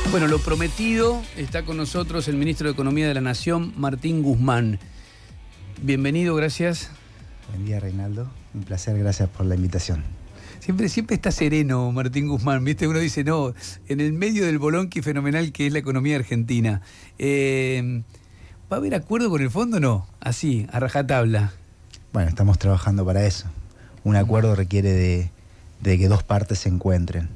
Bueno, lo prometido, está con nosotros el ministro de Economía de la Nación, Martín Guzmán. Bienvenido, gracias. Buen día, Reinaldo. Un placer, gracias por la invitación. Siempre está sereno Martín Guzmán, ¿viste? Uno dice, no, en el medio del bolonqui fenomenal que es la economía argentina. ¿Va a haber acuerdo con el fondo o no? Así, a rajatabla. Bueno, estamos trabajando para eso. Un acuerdo requiere de que dos partes se encuentren.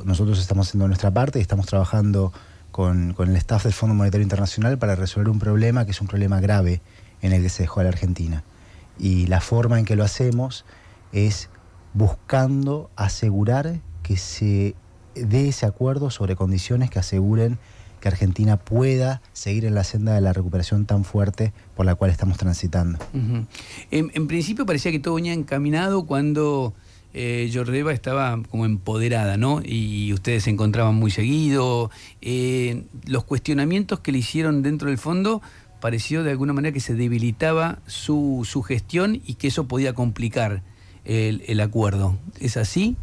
Nosotros estamos haciendo nuestra parte y estamos trabajando con el staff del Fondo Monetario Internacional para resolver un problema que es un problema grave en el que se dejó a la Argentina. Y la forma en que lo hacemos es buscando asegurar que se dé ese acuerdo sobre condiciones que aseguren que Argentina pueda seguir en la senda de la recuperación tan fuerte por la cual estamos transitando. En principio parecía que todo venía encaminado cuando Yordeva estaba como empoderada, ¿no? Y ustedes se encontraban muy seguido. Los cuestionamientos que le hicieron dentro del fondo pareció de alguna manera que se debilitaba su gestión y que eso podía complicar el acuerdo. ¿Es así?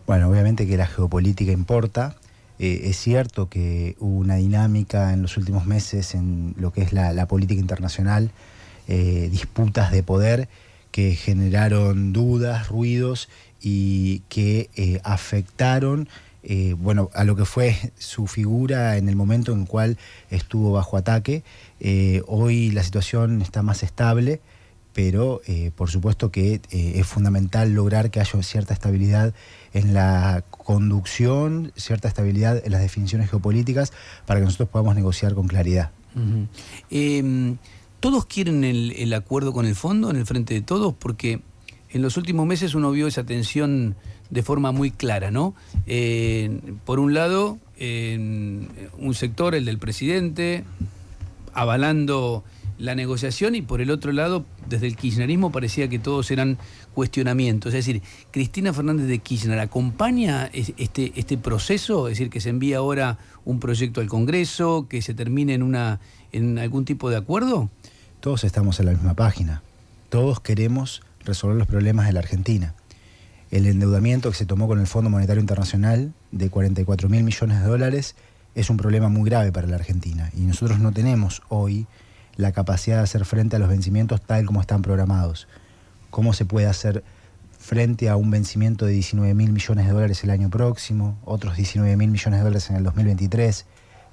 Bueno, obviamente que la geopolítica importa. Es cierto que hubo una dinámica en los últimos meses en lo que es la política internacional, disputas de poder que generaron dudas, ruidos y que afectaron a lo que fue su figura en el momento en el cual estuvo bajo ataque. Hoy la situación está más estable, pero por supuesto que es fundamental lograr que haya cierta estabilidad en la conducción, cierta estabilidad en las definiciones geopolíticas para que nosotros podamos negociar con claridad. ¿Todos quieren el acuerdo con el fondo en el frente de todos? Porque en los últimos meses uno vio esa tensión de forma muy clara, ¿no? Por un lado, un sector, el del presidente, avalando la negociación, y por el otro lado, desde el kirchnerismo parecía que todos eran cuestionamientos. Es decir, ¿Cristina Fernández de Kirchner acompaña este proceso? Es decir, que se envía ahora un proyecto al Congreso, que se termine en algún tipo de acuerdo. Todos estamos en la misma página. Todos queremos resolver los problemas de la Argentina. El endeudamiento que se tomó con el Fondo Monetario Internacional de 44.000 millones de dólares es un problema muy grave para la Argentina. Y nosotros no tenemos hoy la capacidad de hacer frente a los vencimientos tal como están programados. ¿Cómo se puede hacer frente a un vencimiento de 19.000 millones de dólares el año próximo, otros 19.000 millones de dólares en el 2023?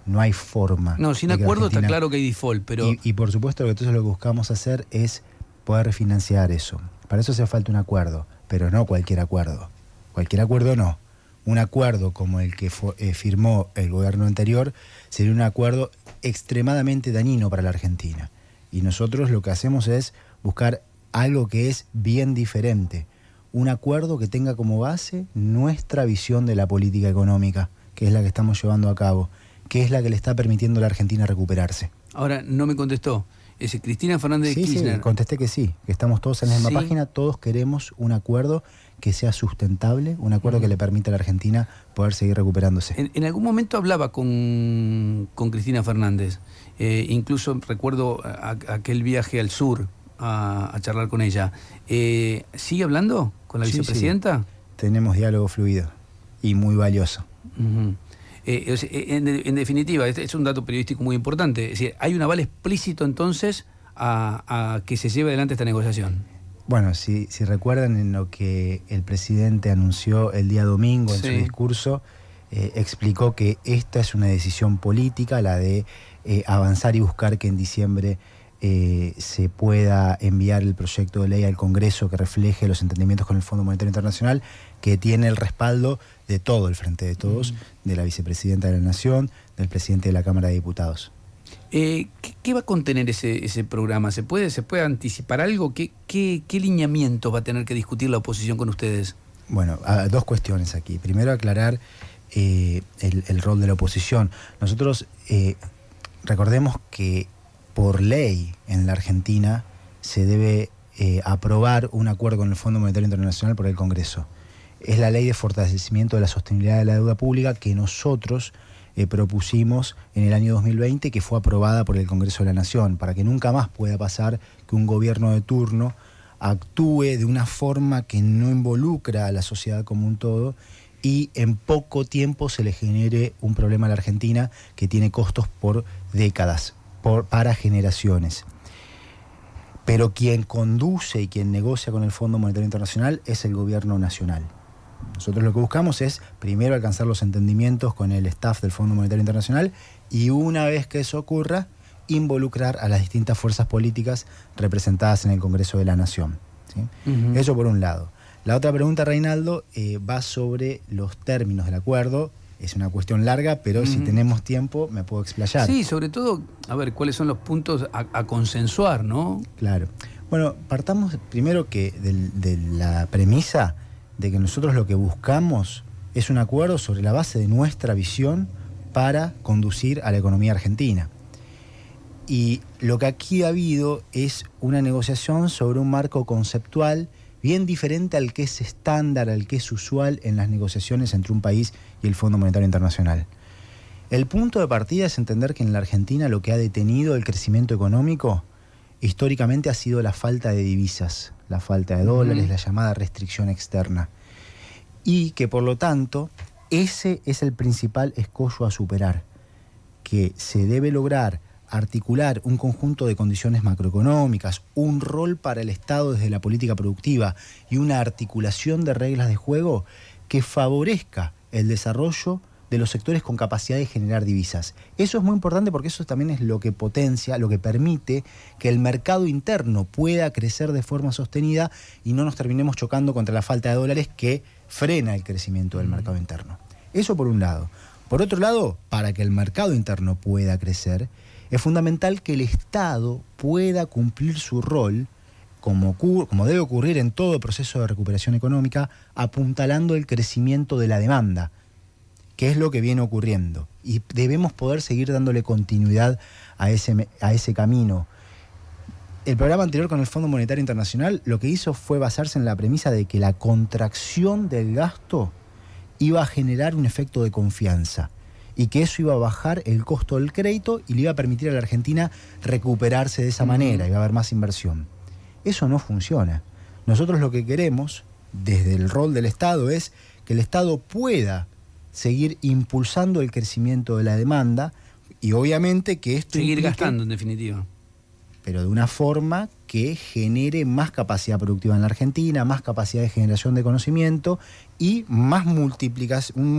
No hay forma. No, sin acuerdo está claro que hay default, pero... Y por supuesto que entonces lo que buscamos hacer es poder refinanciar eso. Para eso hace falta un acuerdo, pero no cualquier acuerdo. Cualquier acuerdo no. Un acuerdo como el que firmó el gobierno anterior sería un acuerdo extremadamente dañino para la Argentina. Y nosotros lo que hacemos es buscar algo que es bien diferente. Un acuerdo que tenga como base nuestra visión de la política económica, que es la que estamos llevando a cabo, que es la que le está permitiendo a la Argentina recuperarse. Ahora, no me contestó. Es Cristina Fernández de Kirchner. Sí, contesté que sí, que estamos todos en la misma página, todos queremos un acuerdo que sea sustentable, un acuerdo que le permita a la Argentina poder seguir recuperándose. En algún momento hablaba con Cristina Fernández, incluso recuerdo aquel viaje al sur a charlar con ella. ¿Sigue hablando con la vicepresidenta? Sí. Tenemos diálogo fluido y muy valioso. En definitiva, este es un dato periodístico muy importante. Es decir, hay un aval explícito entonces a que se lleve adelante esta negociación. Bueno, si recuerdan en lo que el presidente anunció el día domingo en su discurso, explicó que esta es una decisión política, la de avanzar y buscar que en diciembre se pueda enviar el proyecto de ley al Congreso que refleje los entendimientos con el Fondo Monetario Internacional, que tiene el respaldo de todo el Frente de Todos, de la vicepresidenta de la Nación, del presidente de la Cámara de Diputados. ¿Qué va a contener ese programa? ¿Se puede anticipar algo? ¿Qué lineamientos va a tener que discutir la oposición con ustedes? Bueno, dos cuestiones aquí. Primero, aclarar el rol de la oposición. Nosotros recordemos que por ley en la Argentina se debe aprobar un acuerdo con el Fondo Monetario Internacional por el Congreso. Es la ley de fortalecimiento de la sostenibilidad de la deuda pública que nosotros propusimos en el año 2020, que fue aprobada por el Congreso de la Nación, para que nunca más pueda pasar que un gobierno de turno actúe de una forma que no involucra a la sociedad como un todo y en poco tiempo se le genere un problema a la Argentina que tiene costos por décadas, para generaciones. Pero quien conduce y quien negocia con el Fondo Monetario Internacional es el gobierno nacional. Nosotros lo que buscamos es primero alcanzar los entendimientos con el staff del Fondo Monetario Internacional y una vez que eso ocurra, involucrar a las distintas fuerzas políticas representadas en el Congreso de la Nación, ¿sí? Eso por un lado. La otra pregunta, Reinaldo, va sobre los términos del acuerdo. Es una cuestión larga, pero si tenemos tiempo me puedo explayar. Sí, sobre todo, a ver, cuáles son los puntos a consensuar, ¿no? Claro. Bueno, partamos primero que de la premisa de que nosotros lo que buscamos es un acuerdo sobre la base de nuestra visión para conducir a la economía argentina. Y lo que aquí ha habido es una negociación sobre un marco conceptual bien diferente al que es estándar, al que es usual en las negociaciones entre un país y el Fondo Monetario Internacional. El punto de partida es entender que en la Argentina lo que ha detenido el crecimiento económico históricamente ha sido la falta de divisas, la falta de dólares, la llamada restricción externa. Y que por lo tanto ese es el principal escollo a superar, que se debe lograr articular un conjunto de condiciones macroeconómicas, un rol para el Estado desde la política productiva y una articulación de reglas de juego que favorezca el desarrollo de los sectores con capacidad de generar divisas. Eso es muy importante porque eso también es lo que potencia, lo que permite que el mercado interno pueda crecer de forma sostenida y no nos terminemos chocando contra la falta de dólares que frena el crecimiento del mercado interno. Eso por un lado. Por otro lado, para que el mercado interno pueda crecer, es fundamental que el Estado pueda cumplir su rol, como debe ocurrir en todo proceso de recuperación económica, apuntalando el crecimiento de la demanda, que es lo que viene ocurriendo. Y debemos poder seguir dándole continuidad a ese camino. El programa anterior con el Fondo Monetario Internacional lo que hizo fue basarse en la premisa de que la contracción del gasto iba a generar un efecto de confianza y que eso iba a bajar el costo del crédito y le iba a permitir a la Argentina recuperarse de esa manera, iba a haber más inversión. Eso no funciona. Nosotros lo que queremos, desde el rol del Estado, es que el Estado pueda seguir impulsando el crecimiento de la demanda y obviamente que esto seguir gastando, en definitiva. Pero de una forma que genere más capacidad productiva en la Argentina, más capacidad de generación de conocimiento y más un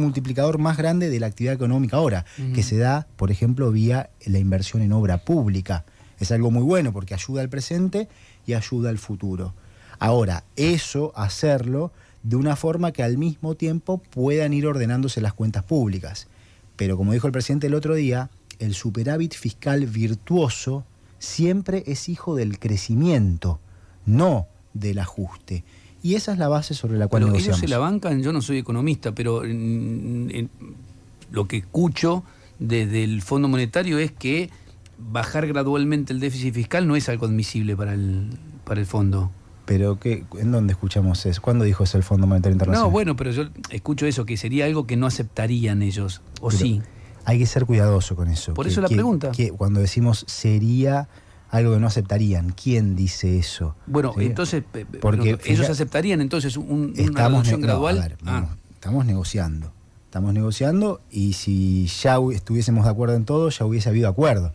multiplicador más grande de la actividad económica ahora, que se da, por ejemplo, vía la inversión en obra pública. Es algo muy bueno porque ayuda al presente y ayuda al futuro. Ahora, eso hacerlo de una forma que al mismo tiempo puedan ir ordenándose las cuentas públicas. Pero como dijo el presidente el otro día, el superávit fiscal virtuoso siempre es hijo del crecimiento, no del ajuste. Y esa es la base sobre la cual negociamos. Ellos se la bancan, yo no soy economista, pero lo que escucho desde el Fondo Monetario es que bajar gradualmente el déficit fiscal no es algo admisible para el fondo. ¿Pero en dónde escuchamos eso? ¿Cuándo dijo eso el Fondo Monetario Internacional? No, bueno, pero yo escucho eso, que sería algo que no aceptarían ellos, ¿o pero sí? Hay que ser cuidadoso con eso. Por eso la pregunta. Cuando decimos sería algo que no aceptarían, ¿quién dice eso? Bueno, ¿sí? Entonces, porque ellos aceptarían entonces una reducción gradual. A ver, estamos negociando y si ya estuviésemos de acuerdo en todo, ya hubiese habido acuerdo.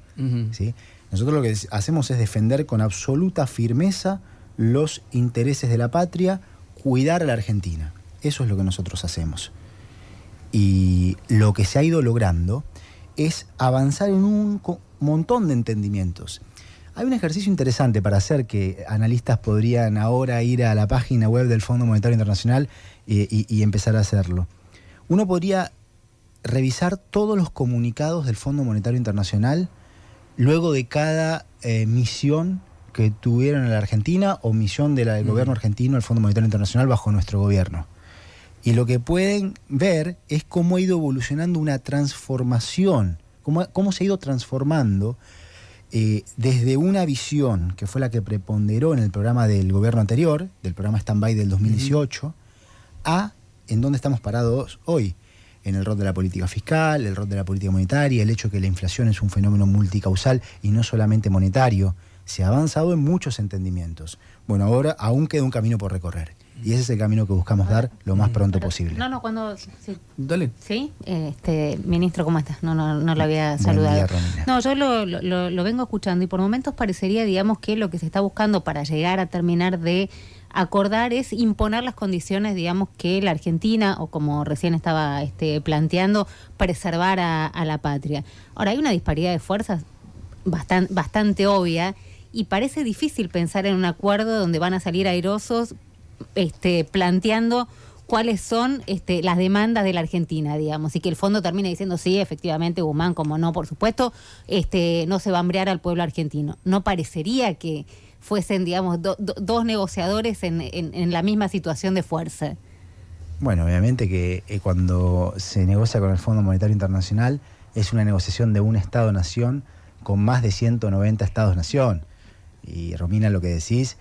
¿Sí? Nosotros lo que hacemos es defender con absoluta firmeza los intereses de la patria, cuidar a la Argentina. Eso es lo que nosotros hacemos. Y lo que se ha ido logrando es avanzar en un montón de entendimientos. Hay un ejercicio interesante para hacer que analistas podrían ahora ir a la página web del Fondo Monetario Internacional y empezar a hacerlo. Uno podría revisar todos los comunicados del Fondo Monetario Internacional luego de cada misión que tuvieron en la Argentina o misión del gobierno argentino al Fondo Monetario Internacional bajo nuestro gobierno. Y lo que pueden ver es cómo ha ido evolucionando una transformación, cómo se ha ido transformando desde una visión que fue la que preponderó en el programa del gobierno anterior, del programa Stand-by del 2018, a en dónde estamos parados hoy, en el rol de la política fiscal, el rol de la política monetaria, el hecho que la inflación es un fenómeno multicausal y no solamente monetario. Se ha avanzado en muchos entendimientos. Bueno, ahora aún queda un camino por recorrer. Y ese es el camino que buscamos dar lo más pronto posible. Cuando... Sí. Dale. Sí, ministro, ¿cómo estás? No lo había Buen saludado. día, Romina. No, yo lo vengo escuchando y por momentos parecería, digamos, que lo que se está buscando para llegar a terminar de acordar es imponer las condiciones, digamos, que la Argentina, o como recién estaba planteando, preservar a la patria. Ahora, hay una disparidad de fuerzas bastante obvia y parece difícil pensar en un acuerdo donde van a salir airosos planteando cuáles son las demandas de la Argentina, digamos, y que el fondo termine diciendo sí, efectivamente, Guzmán, como no, por supuesto, no se va a hambrear al pueblo argentino. No parecería que fuesen, digamos, dos negociadores en la misma situación de fuerza. Bueno, obviamente que cuando se negocia con el Fondo Monetario Internacional es una negociación de un Estado-nación con más de 190 Estados-nación. Y Romina, lo que decís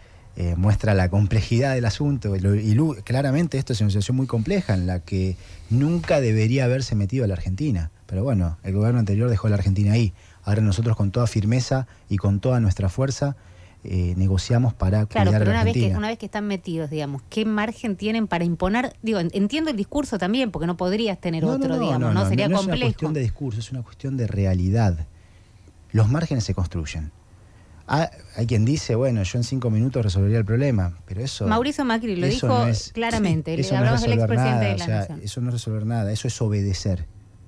muestra la complejidad del asunto y claramente esto es una situación muy compleja en la que nunca debería haberse metido a la Argentina. Pero bueno, el gobierno anterior dejó a la Argentina ahí. Ahora nosotros con toda firmeza y con toda nuestra fuerza negociamos para cuidar a la Argentina. Una vez que están metidos, digamos, ¿qué margen tienen para imponer? Digo, entiendo el discurso también, porque no podrías tener otro, digamos, ¿no? Sería complejo. No es una cuestión de discurso, es una cuestión de realidad. Los márgenes se construyen. Hay quien dice, bueno, yo en 5 minutos resolvería el problema, pero eso... Mauricio Macri lo dijo claramente, le hablamos del expresidente de la Nación. Eso no es resolver nada, eso es obedecer.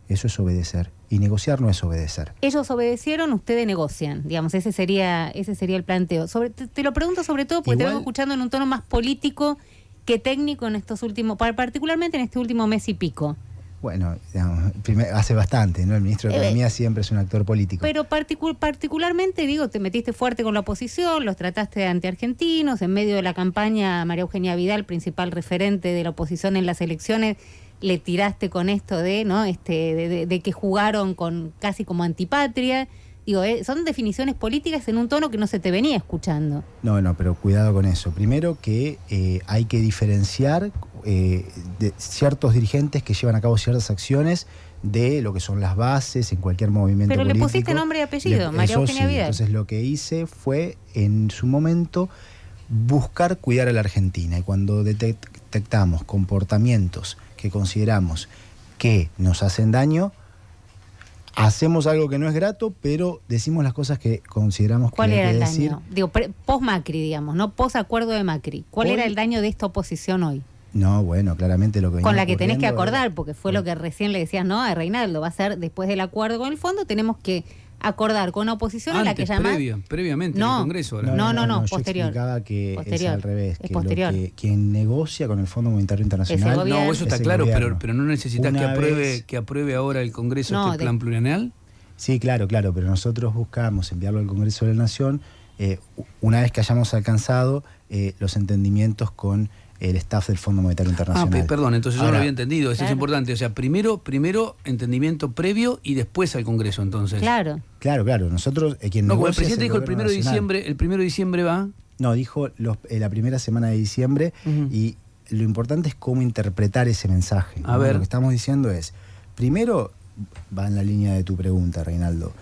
Eso es obedecer. Y negociar no es obedecer. Ellos obedecieron, ustedes negocian. Digamos, ese sería el planteo. Te lo pregunto sobre todo porque te vengo escuchando en un tono más político que técnico en estos últimos, particularmente en este último mes y pico. Bueno, digamos, hace bastante, ¿no? El ministro de Economía siempre es un actor político. Pero particularmente, digo, te metiste fuerte con la oposición, los trataste de antiargentinos, en medio de la campaña María Eugenia Vidal, principal referente de la oposición en las elecciones, le tiraste con esto de, ¿no? De que jugaron con casi como antipatria. Digo, son definiciones políticas en un tono que no se te venía escuchando. No, pero cuidado con eso. Primero que hay que diferenciar de ciertos dirigentes que llevan a cabo ciertas acciones de lo que son las bases en cualquier movimiento político. Pero le pusiste nombre y apellido, María Eugenia Vidal. Entonces lo que hice fue, en su momento, buscar cuidar a la Argentina. Y cuando detectamos comportamientos que consideramos que nos hacen daño, hacemos algo que no es grato, pero decimos las cosas que consideramos que hay que decir. ¿Cuál era el daño? Digo, post-Macri, digamos, no post-acuerdo de Macri. ¿Cuál era el daño de esta oposición hoy? No, bueno, claramente lo que con la que tenés que acordar, porque fue lo que recién le decías, ¿no? A Reinaldo, va a ser después del acuerdo con el fondo, tenemos que acordar con una oposición a la que llamás... previamente en el Congreso. Ahora. No, posterior. Yo explicaba que es al revés, que posterior. Quien negocia con el Fondo Monetario Internacional... No, eso está claro, pero no necesitas que apruebe ahora el Congreso plan plurianual. Sí, claro, pero nosotros buscamos enviarlo al Congreso de la Nación una vez que hayamos alcanzado los entendimientos con el staff del Fondo Monetario Internacional. Perdón, entonces yo no lo había entendido, eso es importante. O sea, primero entendimiento previo y después al Congreso, entonces. Claro. Nosotros, quien negocia... el presidente dijo el 1 de diciembre va... No, dijo la primera semana de diciembre y lo importante es cómo interpretar ese mensaje. A ver. Lo que estamos diciendo es, primero, va en la línea de tu pregunta, Reinaldo,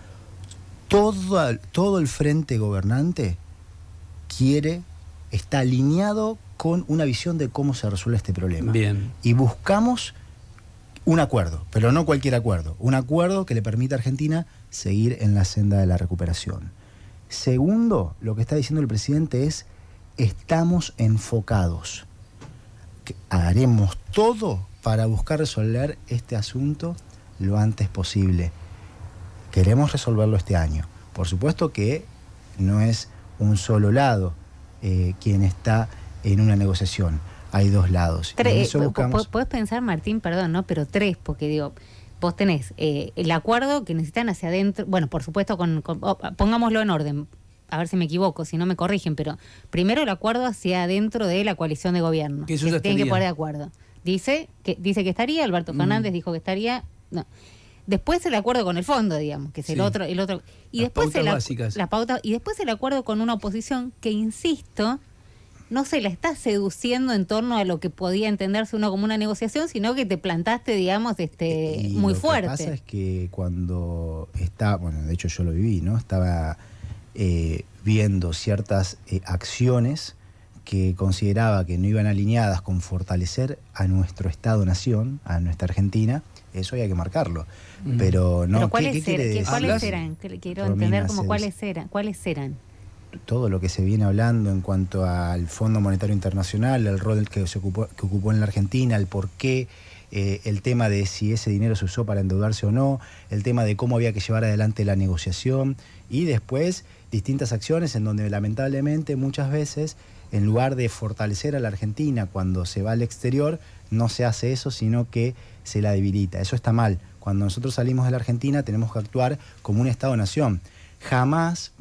todo el frente gobernante está alineado con una visión de cómo se resuelve este problema. Bien. Y buscamos un acuerdo, pero no cualquier acuerdo. Un acuerdo que le permita a Argentina seguir en la senda de la recuperación. Segundo, lo que está diciendo el presidente es, estamos enfocados. Haremos todo para buscar resolver este asunto lo antes posible. Queremos resolverlo este año. Por supuesto que no es un solo lado quien está en una negociación. Hay dos lados. Podés pensar, Martín, perdón, ¿no? Pero tres, porque digo, vos tenés el acuerdo que necesitan hacia adentro, bueno, por supuesto, pongámoslo en orden, a ver si me equivoco, si no me corrigen, pero primero el acuerdo hacia adentro de la coalición de gobierno, que se tienen que poner de acuerdo. Dice que estaría, Alberto Fernández dijo que estaría, no. Después el acuerdo con el fondo, digamos, que es el otro, y después la pauta, y después el acuerdo con una oposición que, insisto, no se la está seduciendo en torno a lo que podía entenderse uno como una negociación, sino que te plantaste, digamos, muy fuerte. Lo que pasa es que cuando de hecho yo lo viví, ¿no? Estaba viendo ciertas acciones que consideraba que no iban alineadas con fortalecer a nuestro Estado-Nación, a nuestra Argentina, eso hay que marcarlo. Pero no, ¿Pero ¿qué quiere decir? ¿Cuáles eran? Quiero entender como cuáles eran. Todo lo que se viene hablando en cuanto al Fondo Monetario Internacional, el rol que ocupó en la Argentina, el por qué, el tema de si ese dinero se usó para endeudarse o no, el tema de cómo había que llevar adelante la negociación y después distintas acciones en donde lamentablemente muchas veces, en lugar de fortalecer a la Argentina cuando se va al exterior, no se hace eso, sino que se la debilita. Eso está mal. Cuando nosotros salimos de la Argentina tenemos que actuar como un Estado-Nación. Jamás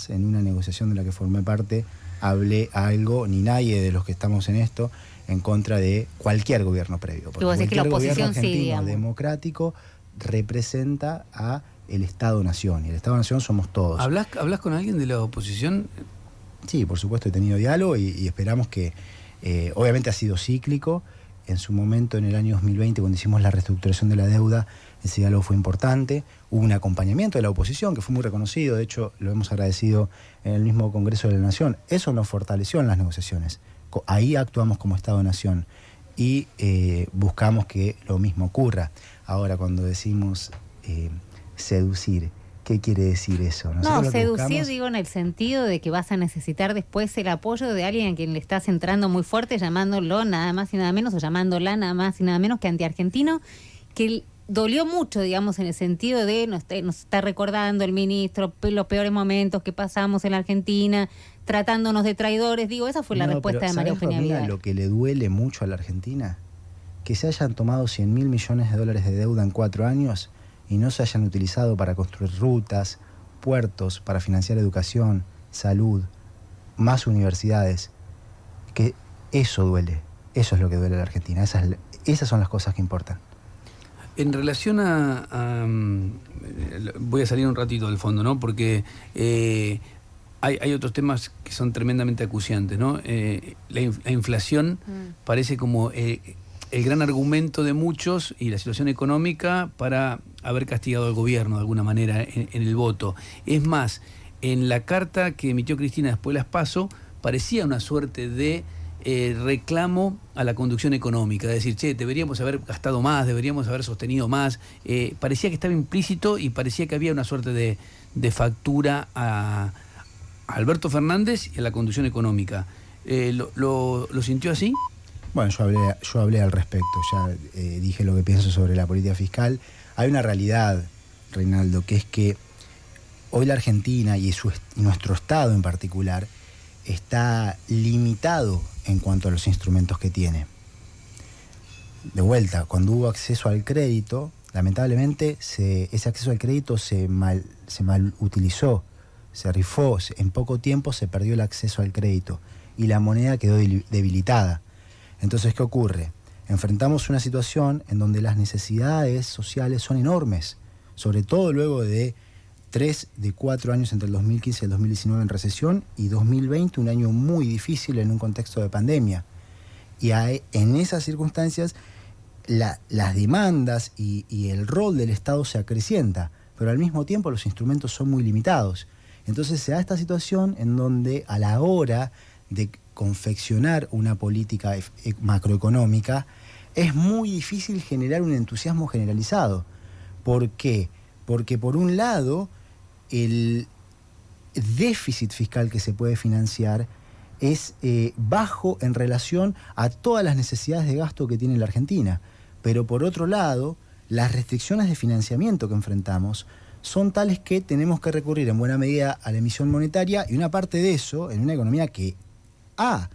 en una negociación de la que formé parte hablé algo, ni nadie de los que estamos en esto, en contra de cualquier gobierno previo. Porque vos decís que la oposición gobierno argentino democrático representa a el Estado-Nación, y el Estado-Nación somos todos. ¿Hablas con alguien de la oposición? Sí, por supuesto he tenido diálogo y esperamos que, obviamente ha sido cíclico. En su momento, en el año 2020, cuando hicimos la reestructuración de la deuda, ese diálogo fue importante. Hubo un acompañamiento de la oposición que fue muy reconocido, de hecho lo hemos agradecido en el mismo Congreso de la Nación. Eso nos fortaleció en las negociaciones. Ahí actuamos como Estado-Nación y buscamos que lo mismo ocurra. Ahora, cuando decimos seducir, ¿qué quiere decir eso? No, seducir, digo, en el sentido de que vas a necesitar después el apoyo de alguien a quien le estás entrando muy fuerte, llamándolo nada más y nada menos, o llamándola nada más y nada menos que antiargentino, que dolió mucho, digamos, en el sentido de nos está recordando el ministro los peores momentos que pasamos en la Argentina, tratándonos de traidores. Digo, esa fue la respuesta de María Eugenia Vidal. Lo que le duele mucho a la Argentina, que se hayan tomado 100.000 millones de dólares de deuda en 4 años y no se hayan utilizado para construir rutas, puertos, para financiar educación, salud, más universidades. Que eso duele, eso es lo que duele a la Argentina, esas son las cosas que importan. En relación voy a salir un ratito del fondo, ¿no? Porque hay otros temas que son tremendamente acuciantes, ¿no? La inflación parece como el gran argumento de muchos y la situación económica para haber castigado al gobierno de alguna manera en el voto. Es más, en la carta que emitió Cristina después de las PASO, parecía una suerte de reclamo a la conducción económica, es decir, che, deberíamos haber gastado más, deberíamos haber sostenido más. Parecía que estaba implícito y parecía que había una suerte de factura a Alberto Fernández y a la conducción económica. ¿Lo sintió así? Bueno, yo hablé al respecto, ya dije lo que pienso sobre la política fiscal. Hay una realidad, Reinaldo, que es que hoy la Argentina y nuestro Estado en particular está limitado en cuanto a los instrumentos que tiene. De vuelta, cuando hubo acceso al crédito, lamentablemente ese acceso al crédito se mal utilizó, se rifó, en poco tiempo se perdió el acceso al crédito y la moneda quedó debilitada. Entonces, ¿qué ocurre? Enfrentamos una situación en donde las necesidades sociales son enormes, sobre todo luego de 3 de 4 años entre el 2015 y el 2019 en recesión y 2020 un año muy difícil en un contexto de pandemia. Y en esas circunstancias las demandas y el rol del Estado se acrecienta, pero al mismo tiempo los instrumentos son muy limitados. Entonces se da esta situación en donde a la hora de confeccionar una política macroeconómica es muy difícil generar un entusiasmo generalizado. ¿Por qué? Porque por un lado el déficit fiscal que se puede financiar es bajo en relación a todas las necesidades de gasto que tiene la Argentina. Pero por otro lado, las restricciones de financiamiento que enfrentamos son tales que tenemos que recurrir en buena medida a la emisión monetaria, y una parte de eso, en una economía que ha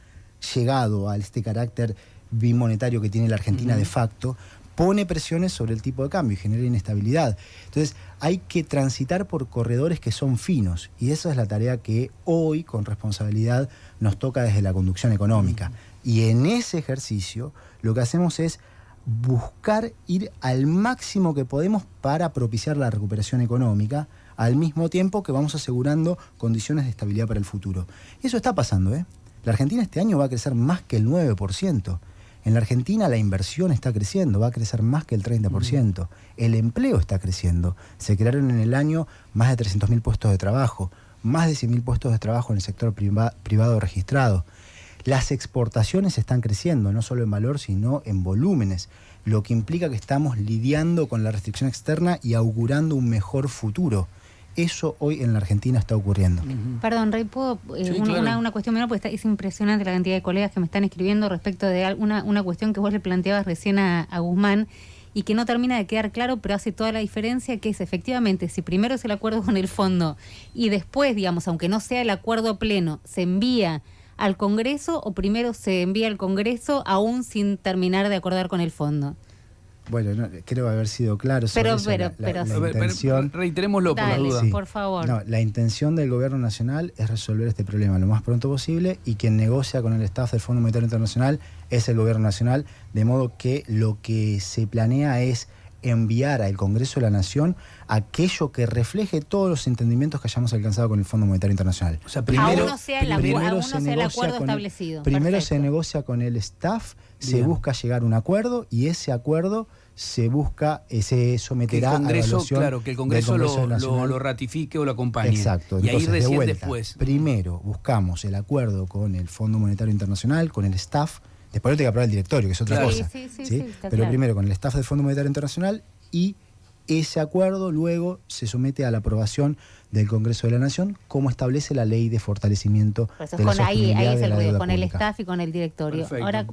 llegado a este carácter bimonetario que tiene la Argentina de facto, pone presiones sobre el tipo de cambio y genera inestabilidad. Entonces hay que transitar por corredores que son finos, y esa es la tarea que hoy con responsabilidad nos toca desde la conducción económica. Y en ese ejercicio lo que hacemos es buscar ir al máximo que podemos para propiciar la recuperación económica, al mismo tiempo que vamos asegurando condiciones de estabilidad para el futuro. Y eso está pasando, ¿eh? La Argentina este año va a crecer más que el 9%. En la Argentina la inversión está creciendo, va a crecer más que el 30%. El empleo está creciendo. Se crearon en el año más de 300.000 puestos de trabajo, más de 100.000 puestos de trabajo en el sector privado registrado. Las exportaciones están creciendo, no solo en valor, sino en volúmenes, lo que implica que estamos lidiando con la restricción externa y augurando un mejor futuro. Eso hoy en la Argentina está ocurriendo. Perdón, Rey, ¿puedo Sí, claro. una cuestión menor? Porque es impresionante la cantidad de colegas que me están escribiendo respecto de una cuestión que vos le planteabas recién a Guzmán y que no termina de quedar claro, pero hace toda la diferencia, que es efectivamente, si primero es el acuerdo con el fondo y después, digamos, aunque no sea el acuerdo pleno, se envía al Congreso, o primero se envía al Congreso aún sin terminar de acordar con el fondo. Bueno, no, creo haber sido claro sobre Pero- eso. pero- La pero- A ver, intención... reiterémoslo por la Dale, duda. Sí. por favor. No, la intención del gobierno nacional es resolver este problema lo más pronto posible, y quien negocia con el staff del Fondo Monetario Internacional es el gobierno nacional, de modo que lo que se planea es enviar al Congreso de la Nación aquello que refleje todos los entendimientos que hayamos alcanzado con el Fondo Monetario Internacional. O sea, Aún primero, no sea el acuerdo establecido. Primero Perfecto. se negocia con el staff, se Bien. busca llegar a un acuerdo, y ese acuerdo se que el someterá a Congreso, evaluación claro, que el Congreso, del Congreso lo Nacional. ratifique o lo acompañe. Exacto. Y ahí Entonces, de recién vuelta, después. primero buscamos el acuerdo con el Fondo Monetario Internacional, con el staff, después lo tiene que aprobar el directorio, que es otra Claro. cosa. Sí, ¿sí? está Pero claro. primero con el staff del Fondo Monetario Internacional, y ese acuerdo luego se somete a la aprobación del Congreso de la Nación, como establece la Ley de Fortalecimiento Por eso de la ahí Sostenibilidad es de el la ruido, Deuda con el Pública. staff y con el directorio. Perfecto. Ahora,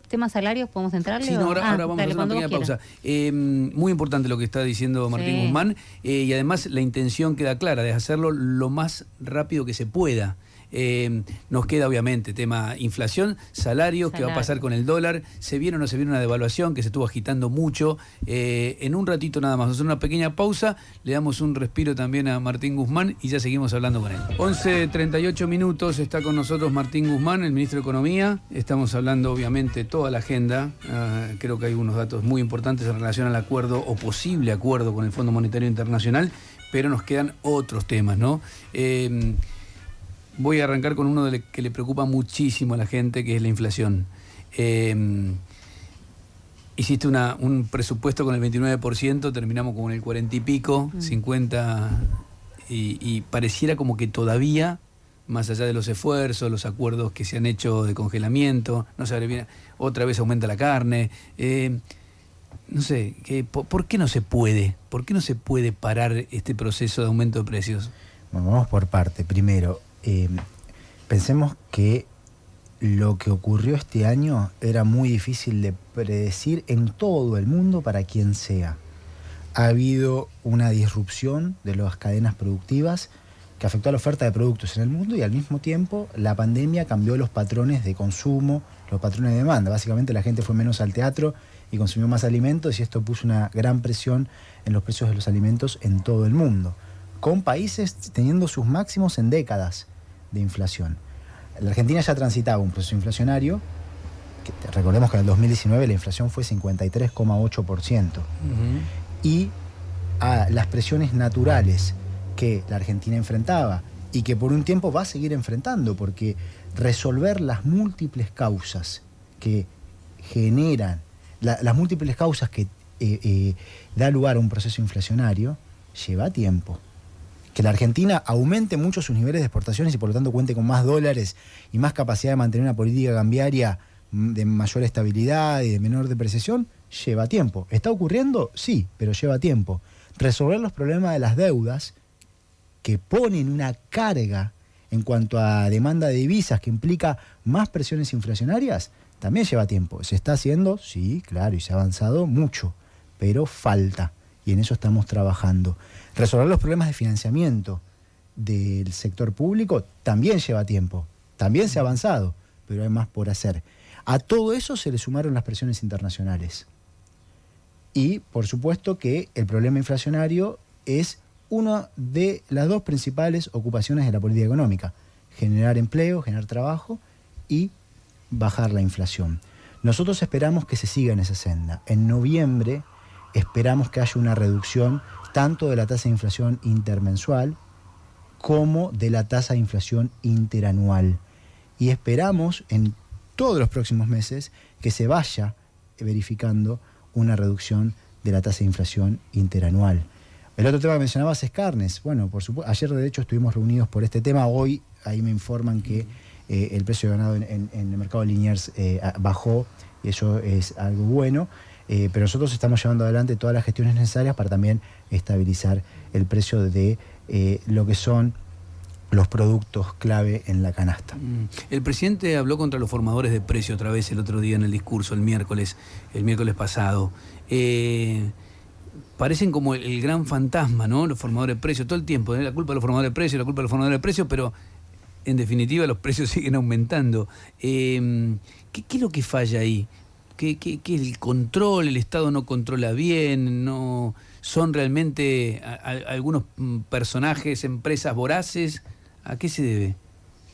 ¿temas salarios podemos entrarle? Sí, no, ahora vamos dale, a hacer una cuando pequeña vos pausa. quieras. Muy importante lo que está diciendo Martín Sí. Guzmán, y además la intención queda clara, de hacerlo lo más rápido que se pueda. Nos queda obviamente tema inflación, salarios, qué va a pasar con el dólar, se viene o no se viene una devaluación que se estuvo agitando mucho. En un ratito nada más, vamos a hacer una pequeña pausa, le damos un respiro también a Martín Guzmán y ya seguimos hablando con él. 11:38 minutos, está con nosotros Martín Guzmán, el ministro de Economía. Estamos hablando obviamente toda la agenda, creo que hay unos datos muy importantes en relación al acuerdo o posible acuerdo con el Fondo Monetario Internacional, pero nos quedan otros temas, ¿no? Voy a arrancar con uno que le preocupa muchísimo a la gente, que es la inflación. Hiciste un presupuesto con el 29%, terminamos con el 40 y pico, 50, y pareciera como que todavía, más allá de los esfuerzos, los acuerdos que se han hecho de congelamiento, no sabe bien, otra vez aumenta la carne. No sé, ¿por qué no se puede? ¿Por qué no se puede parar este proceso de aumento de precios? Bueno, vamos por parte. Primero, pensemos que lo que ocurrió este año era muy difícil de predecir en todo el mundo para quien sea. Ha habido una disrupción de las cadenas productivas que afectó a la oferta de productos en el mundo, y al mismo tiempo la pandemia cambió los patrones de consumo, los patrones de demanda. Básicamente la gente fue menos al teatro y consumió más alimentos, y esto puso una gran presión en los precios de los alimentos en todo el mundo, con países teniendo sus máximos en décadas de inflación. La Argentina ya transitaba un proceso inflacionario, que recordemos que en el 2019 la inflación fue 53,8%, y a las presiones naturales que la Argentina enfrentaba y que por un tiempo va a seguir enfrentando, porque resolver las múltiples causas que generan, las múltiples causas que da lugar a un proceso inflacionario, lleva tiempo. Que la Argentina aumente mucho sus niveles de exportaciones y por lo tanto cuente con más dólares y más capacidad de mantener una política cambiaria de mayor estabilidad y de menor depreciación, lleva tiempo. ¿Está ocurriendo? Sí, pero lleva tiempo. Resolver los problemas de las deudas, que ponen una carga en cuanto a demanda de divisas que implica más presiones inflacionarias, también lleva tiempo. ¿Se está haciendo? Sí, claro, y se ha avanzado mucho, pero falta, y en eso estamos trabajando. Resolver los problemas de financiamiento del sector público también lleva tiempo, también se ha avanzado, pero hay más por hacer. A todo eso se le sumaron las presiones internacionales. Y, por supuesto, que el problema inflacionario es una de las dos principales ocupaciones de la política económica: generar empleo, generar trabajo y bajar la inflación. Nosotros esperamos que se siga en esa senda. En noviembre esperamos que haya una reducción tanto de la tasa de inflación intermensual como de la tasa de inflación interanual. Y esperamos en todos los próximos meses que se vaya verificando una reducción de la tasa de inflación interanual. El otro tema que mencionabas es carnes. Bueno, por supuesto, ayer de hecho estuvimos reunidos por este tema. Hoy ahí me informan que el precio de ganado en el mercado de Liniers bajó, y eso es algo bueno. Pero nosotros estamos llevando adelante todas las gestiones necesarias para también estabilizar el precio de lo que son los productos clave en la canasta. El presidente habló contra los formadores de precio otra vez el otro día en el discurso, el miércoles pasado. Parecen como el gran fantasma, ¿no? Los formadores de precios todo el tiempo, la culpa de los formadores de precios, la culpa de los formadores de precios, pero en definitiva los precios siguen aumentando. ¿Qué es lo que falla ahí? ¿Qué el control? ¿El Estado no controla bien? ¿No son realmente algunos personajes, empresas voraces? ¿A qué se debe?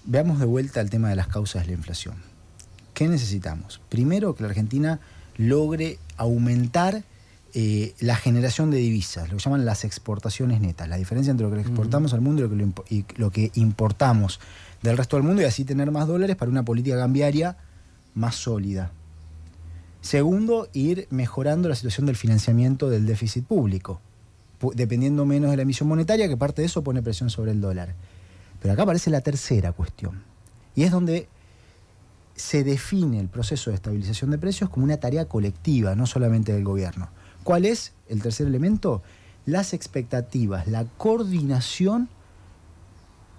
Veamos de vuelta el tema de las causas de la inflación. ¿Qué necesitamos? Primero, que la Argentina logre aumentar la generación de divisas, lo que llaman las exportaciones netas, la diferencia entre lo que exportamos al mundo y lo que importamos del resto del mundo, y así tener más dólares para una política cambiaria más sólida. Segundo, ir mejorando la situación del financiamiento del déficit público, dependiendo menos de la emisión monetaria, que parte de eso pone presión sobre el dólar. Pero acá aparece la tercera cuestión, y es donde se define el proceso de estabilización de precios como una tarea colectiva, no solamente del gobierno. ¿Cuál es el tercer elemento? Las expectativas, la coordinación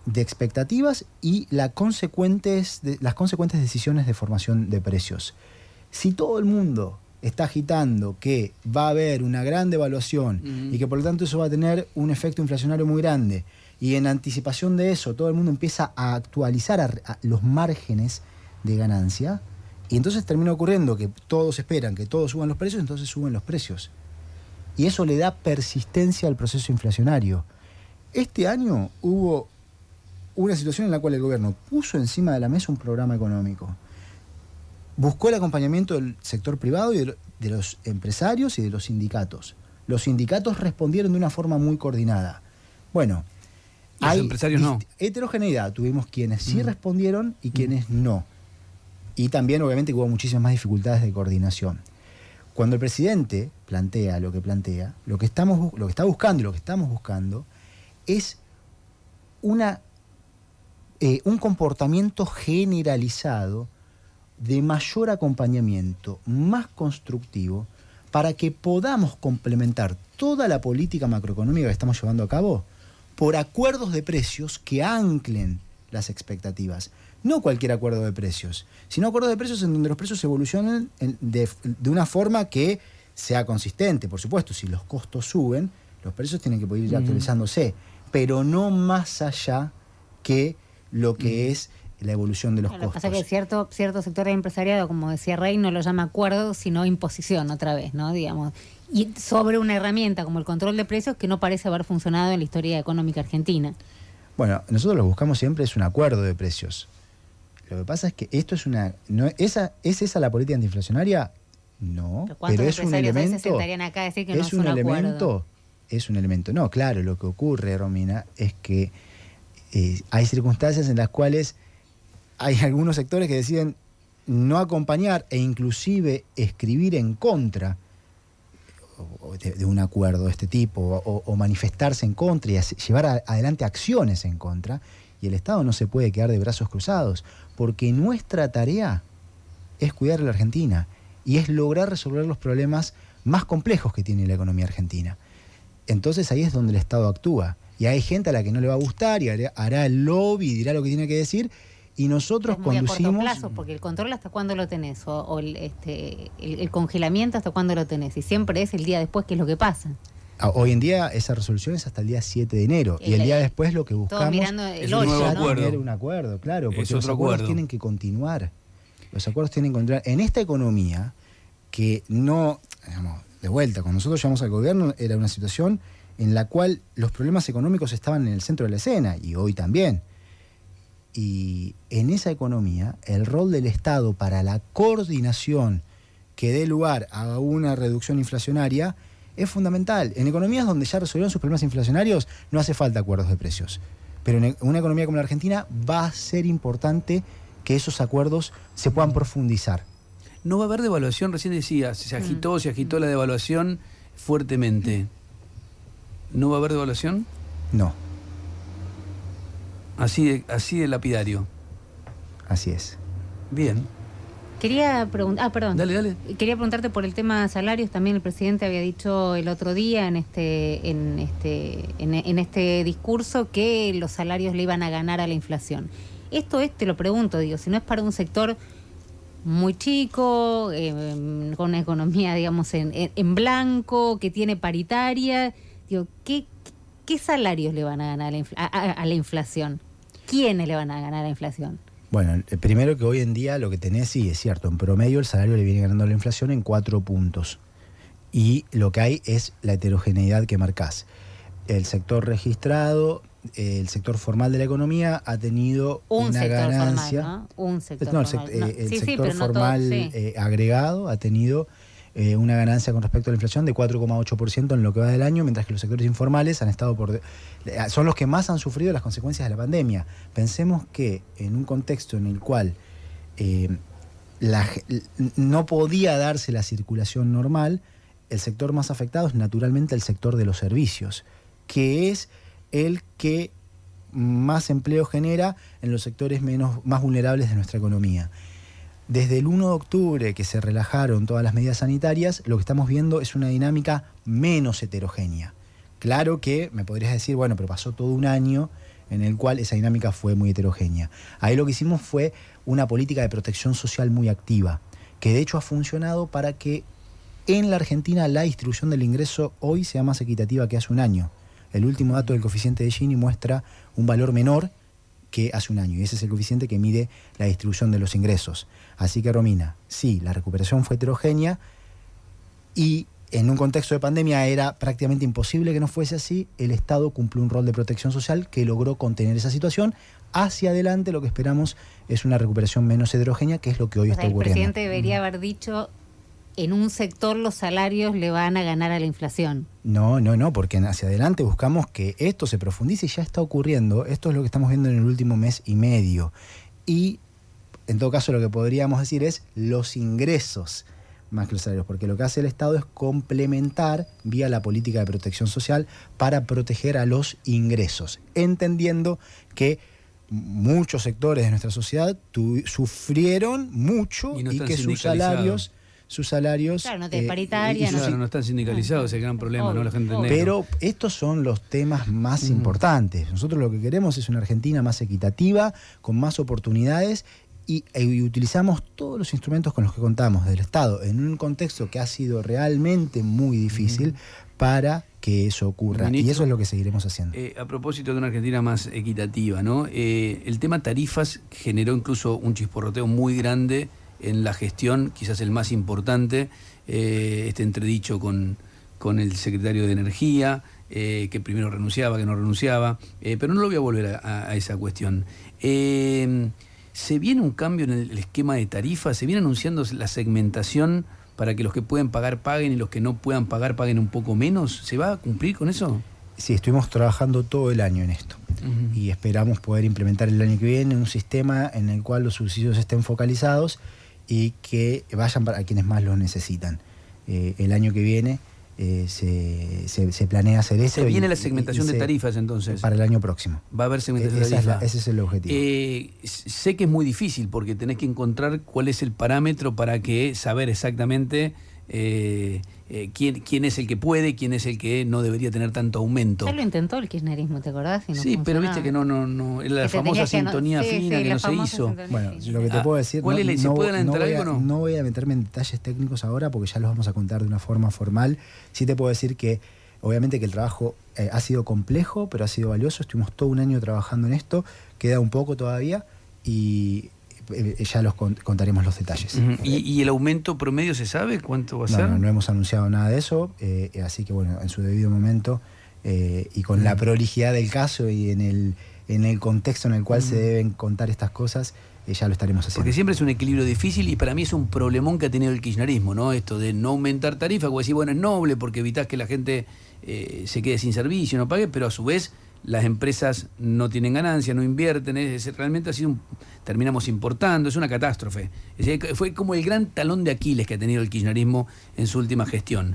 de expectativas y las consecuentes decisiones de formación de precios. Si todo el mundo está agitando que va a haber una gran devaluación y que por lo tanto eso va a tener un efecto inflacionario muy grande, y en anticipación de eso todo el mundo empieza a actualizar a los márgenes de ganancia, y entonces termina ocurriendo que todos esperan que todos suban los precios, entonces suben los precios. Y eso le da persistencia al proceso inflacionario. Este año hubo una situación en la cual el gobierno puso encima de la mesa un programa económico. Buscó el acompañamiento del sector privado y de los empresarios y de los sindicatos. Los sindicatos respondieron de una forma muy coordinada. Bueno, los empresarios no. Heterogeneidad. Tuvimos quienes sí respondieron y quienes no. Y también, obviamente, hubo muchísimas más dificultades de coordinación. Cuando el presidente plantea lo que plantea, lo que está buscando y lo que estamos buscando es un comportamiento generalizado de mayor acompañamiento, más constructivo, para que podamos complementar toda la política macroeconómica que estamos llevando a cabo por acuerdos de precios que anclen las expectativas. No cualquier acuerdo de precios, sino acuerdos de precios en donde los precios evolucionen de una forma que sea consistente. Por supuesto, si los costos suben, los precios tienen que poder ir actualizándose, pero no más allá que lo que es la evolución de los costos. Lo que pasa es que cierto sector de empresariado, como decía Rey, no lo llama acuerdo, sino imposición otra vez, ¿no? Digamos, y sobre una herramienta como el control de precios que no parece haber funcionado en la historia económica argentina. Bueno, nosotros lo que buscamos siempre es un acuerdo de precios. Lo que pasa es que esto es ¿es esa la política antiinflacionaria? No, pero es un elemento. Se sentarían acá a decir que no es un elemento. Es un elemento. No, claro, lo que ocurre, Romina, es que hay circunstancias en las cuales hay algunos sectores que deciden no acompañar e inclusive escribir en contra de un acuerdo de este tipo o manifestarse en contra y llevar adelante acciones en contra, y el Estado no se puede quedar de brazos cruzados, porque nuestra tarea es cuidar a la Argentina y es lograr resolver los problemas más complejos que tiene la economía argentina. Entonces ahí es donde el Estado actúa, y hay gente a la que no le va a gustar y hará el lobby y dirá lo que tiene que decir, y nosotros conducimos... a corto plazo, porque el control hasta cuándo lo tenés, o el congelamiento hasta cuándo lo tenés, y siempre es el día después que es lo que pasa. Hoy en día esa resolución es hasta el día 7 de enero, y el día después lo que buscamos es un nuevo acuerdo. Un acuerdo, claro, porque los acuerdos tienen que continuar. Los acuerdos tienen que continuar. En esta economía, que no, digamos, de vuelta, cuando nosotros llegamos al gobierno, era una situación en la cual los problemas económicos estaban en el centro de la escena, y hoy también. Y en esa economía, el rol del Estado para la coordinación que dé lugar a una reducción inflacionaria es fundamental. En economías donde ya resolvieron sus problemas inflacionarios, no hace falta acuerdos de precios. Pero en una economía como la Argentina va a ser importante que esos acuerdos se puedan profundizar. No va a haber devaluación, recién decía, se agitó la devaluación fuertemente. ¿No va a haber devaluación? No. Así de lapidario. Así es. Bien. Quería preguntar, perdón. Dale. Quería preguntarte por el tema salarios. También el presidente había dicho el otro día en este discurso que los salarios le iban a ganar a la inflación. Esto es, te lo pregunto, digo, si no es para un sector muy chico, con una economía, digamos, en blanco, que tiene paritaria, digo, ¿qué salarios le van a ganar a la inflación? ¿Quiénes le van a ganar a la inflación? Bueno, primero que hoy en día lo que tenés, sí, es cierto, en promedio el salario le viene ganando a la inflación en 4 puntos. Y lo que hay es la heterogeneidad que marcás. El sector registrado, el sector formal de la economía ha tenido una ganancia. Formal, ¿no? Un sector formal. El sector no formal todo, agregado ha tenido una ganancia con respecto a la inflación de 4,8% en lo que va del año, mientras que los sectores informales han estado son los que más han sufrido las consecuencias de la pandemia. Pensemos que en un contexto en el cual no podía darse la circulación normal, el sector más afectado es naturalmente el sector de los servicios, que es el que más empleo genera en los sectores más vulnerables de nuestra economía. Desde el 1 de octubre, que se relajaron todas las medidas sanitarias, lo que estamos viendo es una dinámica menos heterogénea. Claro que me podrías decir, bueno, pero pasó todo un año en el cual esa dinámica fue muy heterogénea. Ahí lo que hicimos fue una política de protección social muy activa, que de hecho ha funcionado para que en la Argentina la distribución del ingreso hoy sea más equitativa que hace un año. El último dato del coeficiente de Gini muestra un valor menor que hace un año, y ese es el coeficiente que mide la distribución de los ingresos. Así que, Romina, sí, la recuperación fue heterogénea y en un contexto de pandemia era prácticamente imposible que no fuese así. El Estado cumplió un rol de protección social que logró contener esa situación. Hacia adelante lo que esperamos es una recuperación menos heterogénea, que es lo que hoy está ocurriendo. El presidente debería haber dicho, en un sector los salarios le van a ganar a la inflación. No, porque hacia adelante buscamos que esto se profundice y ya está ocurriendo. Esto es lo que estamos viendo en el último mes y medio. Y en todo caso lo que podríamos decir es los ingresos más que los salarios, porque lo que hace el Estado es complementar vía la política de protección social para proteger a los ingresos, entendiendo que muchos sectores de nuestra sociedad sufrieron mucho y que sus salarios... Claro, no tiene paritaria. No están sindicalizados, es el gran problema, ¿no? La gente negro. Pero estos son los temas más importantes. Nosotros lo que queremos es una Argentina más equitativa, con más oportunidades, y utilizamos todos los instrumentos con los que contamos del Estado en un contexto que ha sido realmente muy difícil para que eso ocurra. Ministro, y eso es lo que seguiremos haciendo. A propósito de una Argentina más equitativa, ¿no? El tema tarifas generó incluso un chisporroteo muy grande en la gestión, quizás el más importante, este entredicho con el secretario de Energía, que primero renunciaba, que no renunciaba, pero no lo voy a volver a esa cuestión. ¿Se viene un cambio en el esquema de tarifas? ¿Se viene anunciando la segmentación para que los que pueden pagar paguen y los que no puedan pagar paguen un poco menos? ¿Se va a cumplir con eso? Sí, estuvimos trabajando todo el año en esto. Y esperamos poder implementar el año que viene un sistema en el cual los subsidios estén focalizados y que vayan para quienes más los necesitan. El año que viene se planea hacer eso. ¿Se viene la segmentación de tarifas entonces? Para el año próximo. Va a haber segmentación de tarifas. Ese es el objetivo. Sé que es muy difícil porque tenés que encontrar cuál es el parámetro para saber exactamente quién es el que puede, quién es el que no debería tener tanto aumento. Ya lo intentó el kirchnerismo, ¿te acordás? Y no sí, pero viste que no era la famosa sintonía fina que no se hizo. Bueno, lo que te puedo decir, ¿cuál es? ¿Se puede adelantar algo o no? No voy a meterme en detalles técnicos ahora porque ya los vamos a contar de una forma formal. Sí te puedo decir que obviamente que el trabajo ha sido complejo, pero ha sido valioso. Estuvimos todo un año trabajando en esto, queda un poco todavía y ya los contaremos los detalles. ¿Y el aumento promedio se sabe cuánto va a ser? No hemos anunciado nada de eso, así que bueno, en su debido momento y con la prolijidad del caso y en el contexto en el cual se deben contar estas cosas, ya lo estaremos haciendo. Porque siempre es un equilibrio difícil y para mí es un problemón que ha tenido el kirchnerismo, ¿no? Esto de no aumentar tarifas, como decir, bueno, es noble porque evitás que la gente se quede sin servicio, no pague, pero a su vez las empresas no tienen ganancia, no invierten, realmente ha sido terminamos importando, es una catástrofe. Fue como el gran talón de Aquiles que ha tenido el kirchnerismo en su última gestión.